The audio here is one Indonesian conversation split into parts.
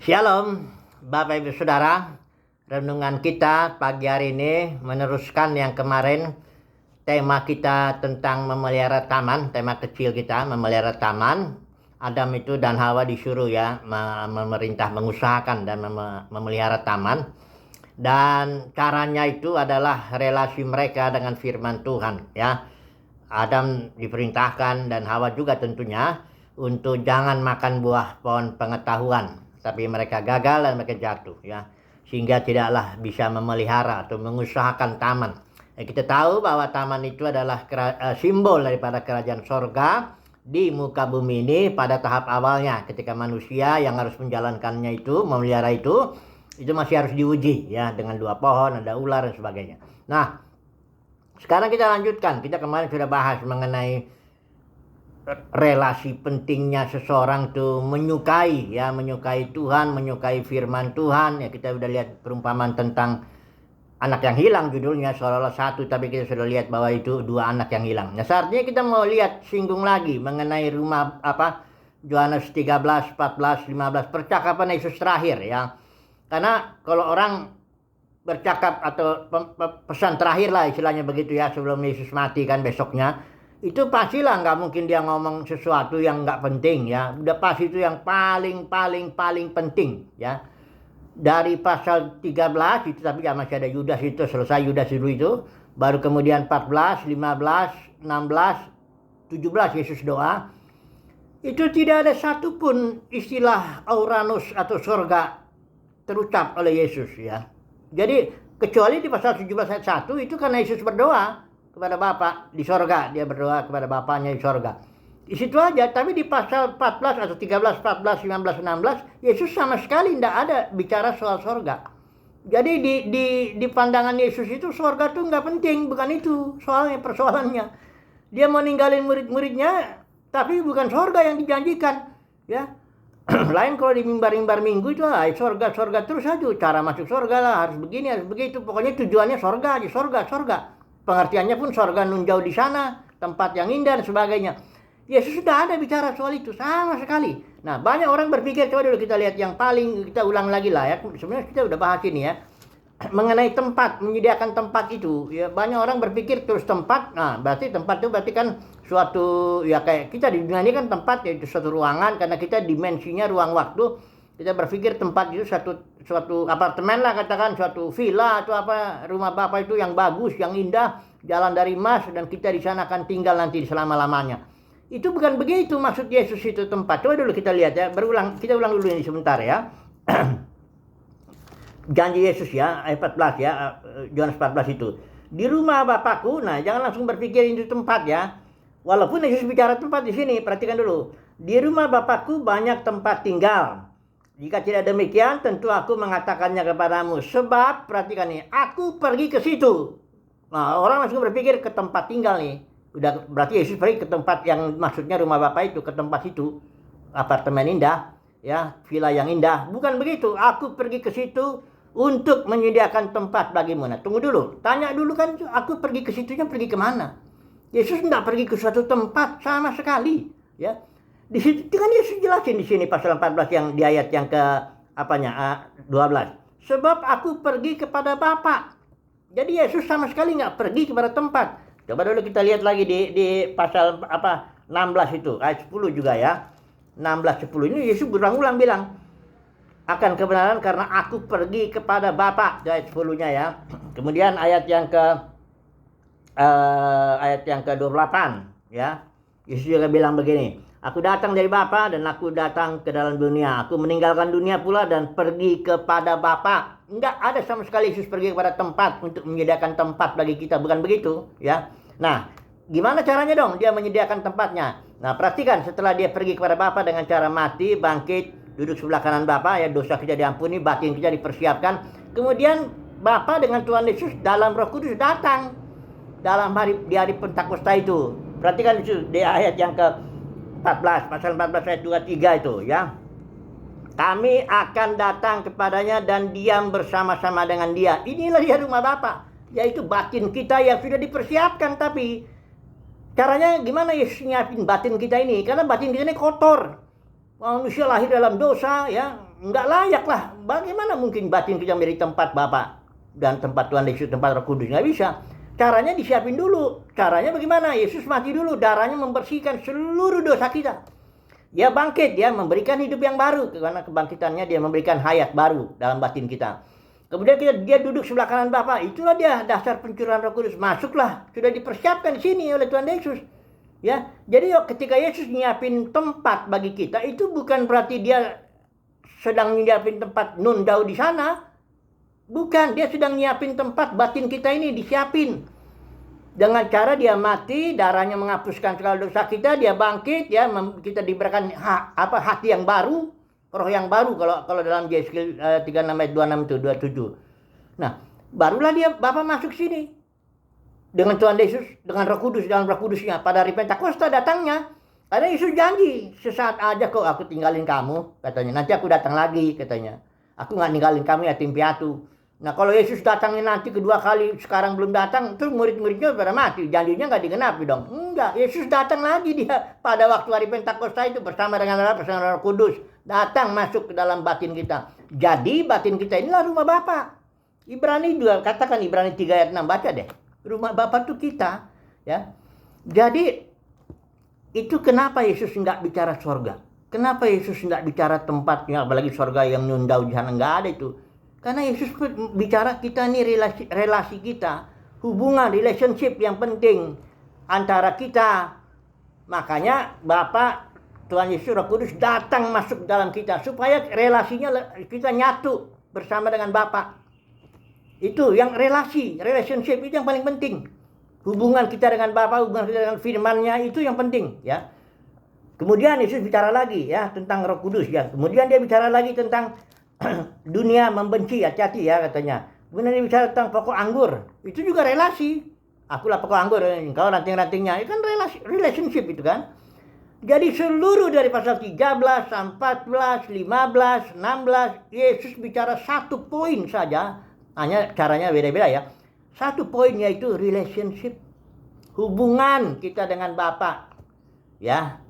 Shalom, Bapak Ibu Saudara. Renungan kita pagi hari ini meneruskan yang kemarin. Tema kita tentang memelihara taman, tema kecil kita memelihara taman. Adam itu dan Hawa disuruh memerintah, mengusahakan dan memelihara taman. Dan caranya itu adalah relasi mereka dengan firman Tuhan, ya. Adam diperintahkan dan Hawa juga tentunya untuk jangan makan buah pohon pengetahuan, tapi mereka gagal dan mereka jatuh, ya, sehingga tidaklah bisa memelihara atau mengusahakan taman. Kita tahu bahwa taman itu adalah simbol daripada kerajaan sorga di muka bumi ini pada tahap awalnya, ketika manusia yang harus menjalankannya itu, memelihara itu masih harus diuji, ya, dengan dua pohon, ada ular dan sebagainya. Nah, sekarang kita lanjutkan. Kita kemarin sudah bahas mengenai relasi pentingnya seseorang tuh menyukai Tuhan, menyukai firman Tuhan. Ya, kita sudah lihat perumpamaan tentang anak yang hilang, judulnya seolah-olah satu, tapi kita sudah lihat bahwa itu dua anak yang hilang. Nah, saatnya kita mau lihat singgung lagi mengenai rumah Yohanes 13, 14, 15, percakapan Yesus terakhir, ya. Karena kalau orang bercakap atau pesan terakhir lah istilahnya begitu, ya, sebelum Yesus mati kan besoknya, itu pastilah nggak mungkin dia ngomong sesuatu yang nggak penting, ya. Udah pasti itu yang paling penting, ya. Dari pasal 13 itu, tapi ya masih ada Yudas, itu selesai Yudas dulu itu, baru kemudian 14, 15, 16, 17 Yesus doa. Itu tidak ada satupun istilah Uranus atau sorga terucap oleh Yesus, ya. Jadi kecuali di pasal 17 ayat 1 itu karena Yesus berdoa kepada Bapa di sorga, dia berdoa kepada Bapaknya di sorga. Di situ aja, tapi di pasal 14 atau 13, 14, 15, 16, Yesus sama sekali tidak ada bicara soal sorga. Jadi di pandangan Yesus itu sorga tuh nggak penting, bukan itu persoalannya. Dia mau ninggalin murid-muridnya, tapi bukan sorga yang dijanjikan, ya. Lain kalau di mimbar-mimbar minggu itu sorga terus aja, cara masuk sorga lah, harus begini, harus begitu, pokoknya tujuannya sorga aja, sorga. Pengertiannya pun sorga nunjau di sana, tempat yang indah dan sebagainya. Yesus sudah ada bicara soal itu sama sekali. Nah, banyak orang berpikir, coba dulu kita lihat yang paling, kita ulang lagi lah, ya. Sebenarnya kita udah bahas ini, ya, mengenai tempat, menyediakan tempat itu, ya. Banyak orang berpikir terus tempat, nah berarti tempat itu berarti kan suatu, ya, kayak kita di dunia ini kan tempat, yaitu suatu ruangan, karena kita dimensinya ruang waktu. Kita berpikir tempat itu suatu apartemen lah, katakan suatu villa atau rumah Bapak itu yang bagus, yang indah, jalan dari emas, dan kita di sana akan tinggal nanti selama-lamanya. Itu bukan begitu maksud Yesus itu tempat. Coba dulu kita lihat, ya, kita ulang dulu ini sebentar, ya. Janji Yesus, ya, ayat 14, ya, Yohanes 14 itu. Di rumah Bapakku, nah jangan langsung berpikir itu tempat, ya. Walaupun Yesus bicara tempat di sini, perhatikan dulu. Di rumah Bapakku banyak tempat tinggal. Jika tidak demikian, tentu aku mengatakannya kepadamu. Sebab, perhatikan nih, aku pergi ke situ. Nah, orang langsung berpikir ke tempat tinggal nih. Udah berarti Yesus pergi ke tempat yang maksudnya rumah Bapak itu, ke tempat itu. Apartemen indah, ya, villa yang indah. Bukan begitu. Aku pergi ke situ untuk menyediakan tempat bagimu. Nah, tunggu dulu. Tanya dulu kan, aku pergi ke situnya, pergi kemana? Yesus tidak pergi ke suatu tempat sama sekali, ya. Di situ kan Yesus jelasin di sini pasal 14 yang di ayat yang ke 12. Sebab aku pergi kepada Bapa. Jadi Yesus sama sekali nggak pergi kepada tempat. Coba dulu kita lihat lagi di pasal 16 itu, ayat 10 juga, ya. 16:10 ini Yesus berulang-ulang bilang akan kebenaran karena aku pergi kepada Bapa, ayat 10-nya, ya. Kemudian ayat yang ke-28, ya. Yesus juga bilang begini, aku datang dari Bapa dan aku datang ke dalam dunia. Aku meninggalkan dunia pula dan pergi kepada Bapa. Enggak ada sama sekali Yesus pergi kepada tempat untuk menyediakan tempat bagi kita. Bukan begitu, ya. Nah, gimana caranya dong dia menyediakan tempatnya? Nah, perhatikan, setelah dia pergi kepada Bapa dengan cara mati, bangkit, duduk sebelah kanan Bapa, ya, dosa kita diampuni, batin kita dipersiapkan. Kemudian Bapa dengan Tuhan Yesus dalam Roh Kudus datang di hari Pentakosta itu. Perhatikan itu di ayat yang ke-14, pasal 14 ayat 23 itu, ya. Kami akan datang kepadanya dan diam bersama-sama dengan dia. Inilah dia rumah Bapa, yaitu batin kita yang sudah dipersiapkan. Tapi caranya gimana Yesus nyiapin batin kita ini? Karena batin kita ini kotor. Manusia lahir dalam dosa, ya. nggak layak lah. Bagaimana mungkin batin kita menjadi tempat Bapa dan tempat Tuhan Yesus, tempat Roh Kudus? Nggak bisa. Caranya disiapin dulu. Caranya bagaimana? Yesus mati dulu, darahnya membersihkan seluruh dosa kita. Dia bangkit, dia memberikan hidup yang baru. Karena kebangkitannya dia memberikan hayat baru dalam batin kita. Kemudian dia duduk sebelah kanan Bapa. Itulah dia dasar pencurahan Roh Kudus. Masuklah, sudah dipersiapkan di sini oleh Tuhan Yesus. Ya, jadi ketika Yesus nyiapin tempat bagi kita, itu bukan berarti dia sedang nyiapin tempat nundau di sana. Bukan, dia sedang nyiapin tempat batin kita ini disiapin. Dengan cara dia mati, darahnya menghapuskan segala dosa kita, dia bangkit, ya, kita diberikan hati yang baru, roh yang baru kalau dalam Yeskiel 36 ayat 26 itu 27. Nah, barulah dia Bapa masuk sini. Dengan Tuhan Yesus, dengan Roh Kudus, dalam Roh Kudusnya. Pada hari Pentakosta datangnya, karena Yesus janji, sesaat aja kok aku tinggalin kamu, katanya. Nanti aku datang lagi, katanya. Aku nggak ninggalin kamu yatim piatu. Nah, kalau Yesus datangnya nanti kedua kali, sekarang belum datang, terus murid-muridnya pada mati. Janjinya nggak digenapi dong. Enggak, Yesus datang lagi dia pada waktu hari Pentakosta itu bersama dengan Roh Kudus. Datang masuk ke dalam batin kita. Jadi batin kita inilah rumah Bapa. Ibrani juga, katakan Ibrani 3 ayat 6, baca deh. Rumah Bapa itu kita, ya. Jadi itu kenapa Yesus nggak bicara surga? Kenapa Yesus nggak bicara tempatnya, apalagi surga yang nundau di sana, nggak ada itu. Karena Yesus bicara kita ini relasi kita, hubungan, relationship yang penting antara kita. Makanya Bapa, Tuhan Yesus, Roh Kudus datang masuk dalam kita supaya relasinya kita nyatu bersama dengan Bapa. Itu yang relationship itu yang paling penting. Hubungan kita dengan Bapa, hubungan kita dengan firman-Nya itu yang penting, ya. Kemudian Yesus bicara lagi, ya, tentang Roh Kudus, ya. Kemudian dia bicara lagi tentang dunia membenci, hati-hati, ya, katanya. Kemudian dia bicara tentang pokok anggur. Itu juga relasi. Akulah pokok anggur, engkau ranting-rantingnya. Itu kan relationship itu kan. Jadi seluruh dari pasal 13, 14, 15, 16, Yesus bicara satu poin saja. Hanya caranya beda-beda, ya. Satu poin yaitu relationship. Hubungan kita dengan Bapa. Ya.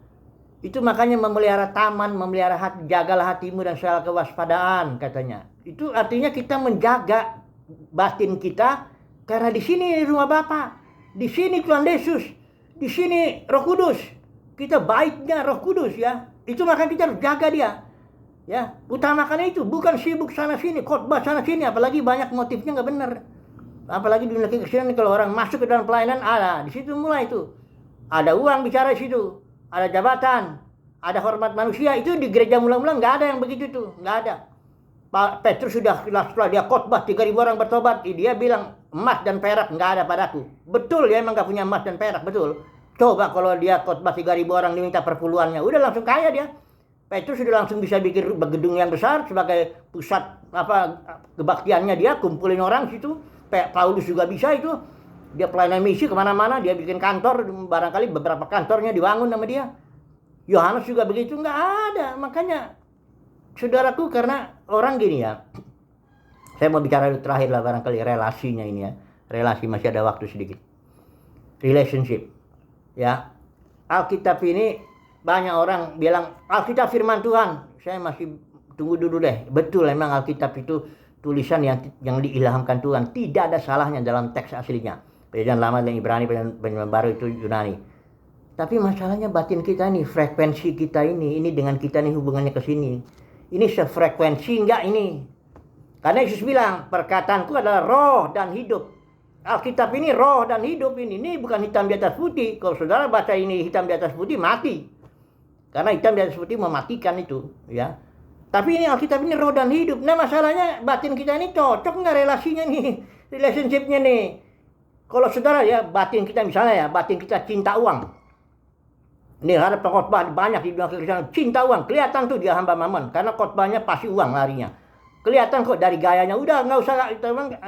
Itu makanya memelihara taman, memelihara hati, jagalah hatimu dan segala kewaspadaan, katanya. Itu artinya kita menjaga batin kita karena di sini rumah Bapa. Di sini Tuhan Yesus. Di sini Roh Kudus. Kita baiknya Roh Kudus, ya. Itu makanya kita harus jaga dia. Ya, utamakan itu, bukan sibuk sana sini, khotbah sana sini, apalagi banyak motifnya nggak benar. Apalagi di dunia kekristenan kalau orang masuk ke dalam pelayanan, ada di situ mulai itu. Ada uang bicara di situ, ada jabatan, ada hormat manusia, itu di gereja mula-mula nggak ada yang begitu tuh, nggak ada. Pak Petrus sudah setelah dia khotbah 3.000 orang bertobat, dia bilang emas dan perak nggak ada padaku. Betul, dia emang nggak punya emas dan perak, betul. Coba kalau dia khotbah 3.000 orang diminta perpuluhannya, udah langsung kaya dia. Petrus sudah langsung bisa bikin gedung yang besar sebagai pusat kebaktiannya dia, kumpulin orang situ. Paulus juga bisa itu. Dia pelayanan misi kemana-mana, dia bikin kantor, barangkali beberapa kantornya dibangun sama dia. Yohanes juga begitu, nggak ada. Makanya, saudaraku, karena orang gini, ya. Saya mau bicara terakhir lah barangkali relasinya ini, ya. Relasi, masih ada waktu sedikit. Relationship. Ya. Alkitab ini banyak orang bilang Alkitab firman Tuhan. Saya masih tunggu dulu deh. Betul, memang Alkitab itu tulisan yang diilhamkan Tuhan. Tidak ada salahnya dalam teks aslinya. Perjanjian Lama dan Ibrani, Perjanjian Baru itu Yunani. Tapi masalahnya batin kita nih, frekuensi kita ini dengan kita nih hubungannya ke sini. Ini sefrekuensi enggak ini? Karena Yesus bilang, perkataanku adalah roh dan hidup. Alkitab ini roh dan hidup ini. Ini bukan hitam di atas putih. Kalau saudara baca ini hitam di atas putih, mati. Karena hitam di atas putih mematikan itu, ya. Tapi ini Alkitab ini roh dan hidup. Nah, masalahnya batin kita ini cocok nggak relasinya nih, relationship-nya nih. Kalau saudara, ya, batin kita misalnya, ya, batin kita cinta uang. Ini ada pengkhotbah banyak di dunia kekristenan, cinta uang. Kelihatan tuh dia hamba mammon, karena khotbahnya pasti uang larinya. Kelihatan kok dari gayanya. Udah nggak usah,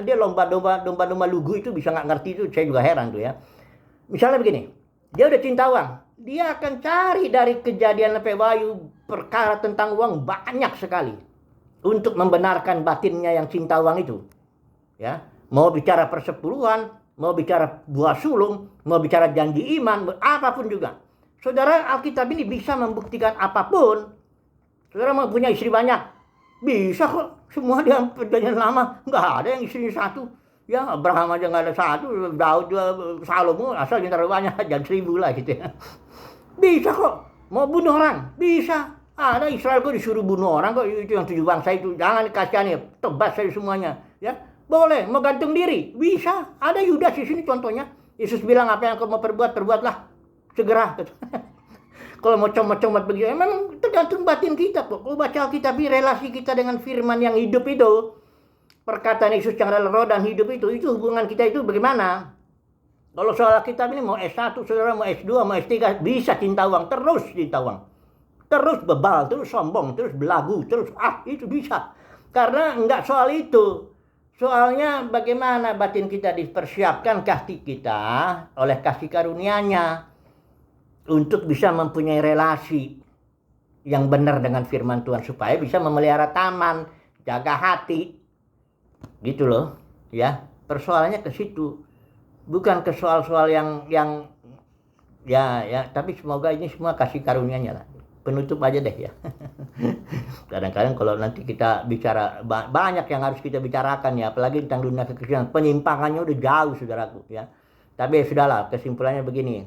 dia lomba-lomba lugu itu bisa nggak ngerti itu. Saya juga heran tuh, ya. Misalnya begini, dia udah cinta uang. Dia akan cari dari Kejadian sampai Wahyu perkara tentang uang banyak sekali untuk membenarkan batinnya yang cinta uang itu. Ya, mau bicara persepuluhan, mau bicara buah sulung, mau bicara janji iman, apapun juga. Saudara, Alkitab ini bisa membuktikan apapun. Saudara mau punya istri banyak, Bisa kok, semua dia perjanjian lama, nggak ada yang istrinya satu. Ya Abraham aja nggak ada satu, Daud juga, Salomo asal yang terlalu banyak, jangan 1000 lah gitu ya. Bisa kok, mau bunuh orang, bisa. Ada Israel kok disuruh bunuh orang kok, itu yang 7 bangsa itu, jangan dikasihani, tebas saja semuanya. Ya, boleh, mau gantung diri, bisa. Ada Yudas di sini contohnya. Yesus bilang apa yang kau mau perbuat, perbuatlah segera. Kalau mau comot-comot begitu, memang tergantung batin kita kok. Kalau baca Alkitab, relasi kita dengan firman yang hidup itu, perkataan Yesus yang adalah roh dan hidup itu hubungan kita itu bagaimana? Kalau soal Alkitab ini mau S1, saudara mau S2, mau S3, bisa cinta uang, terus cinta uang. Terus bebal, terus sombong, terus belagu, terus itu bisa. Karena enggak soal itu. Soalnya bagaimana batin kita dipersiapkan hati kita oleh kasih karunia-Nya untuk bisa mempunyai relasi yang benar dengan firman Tuhan supaya bisa memelihara taman, jaga hati. Gitu loh, ya. Persoalannya ke situ. Bukan ke soal-soal yang ya, tapi semoga ini semua kasih karunia-Nya lah. Penutup aja deh ya. Kadang-kadang kalau nanti kita bicara banyak yang harus kita bicarakan ya, apalagi tentang dunia kekristenan, penyimpangannya udah jauh saudaraku ya. Tapi ya sudahlah, kesimpulannya begini.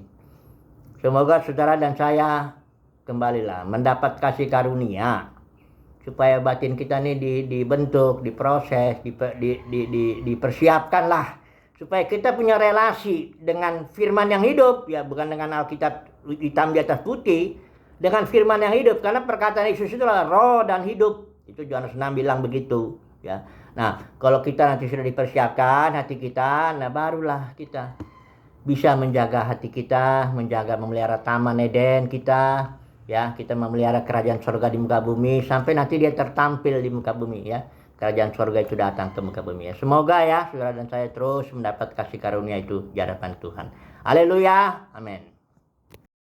Semoga saudara dan saya kembalilah mendapat kasih karunia supaya batin kita ini dibentuk, diproses, dipersiapkanlah supaya kita punya relasi dengan firman yang hidup ya, bukan dengan Alkitab hitam di atas putih, dengan firman yang hidup, karena perkataan Yesus itu adalah roh dan hidup. Itu Yohanes 6 bilang begitu ya. Nah, kalau kita nanti sudah dipersiapkan hati kita, nah barulah kita bisa menjaga hati kita, memelihara taman Eden kita, ya, kita memelihara kerajaan surga di muka bumi sampai nanti dia tertampil di muka bumi ya. Kerajaan surga itu datang ke muka bumi ya. Semoga ya saudara dan saya terus mendapat kasih karunia itu di hadapan Tuhan. Haleluya. Amin.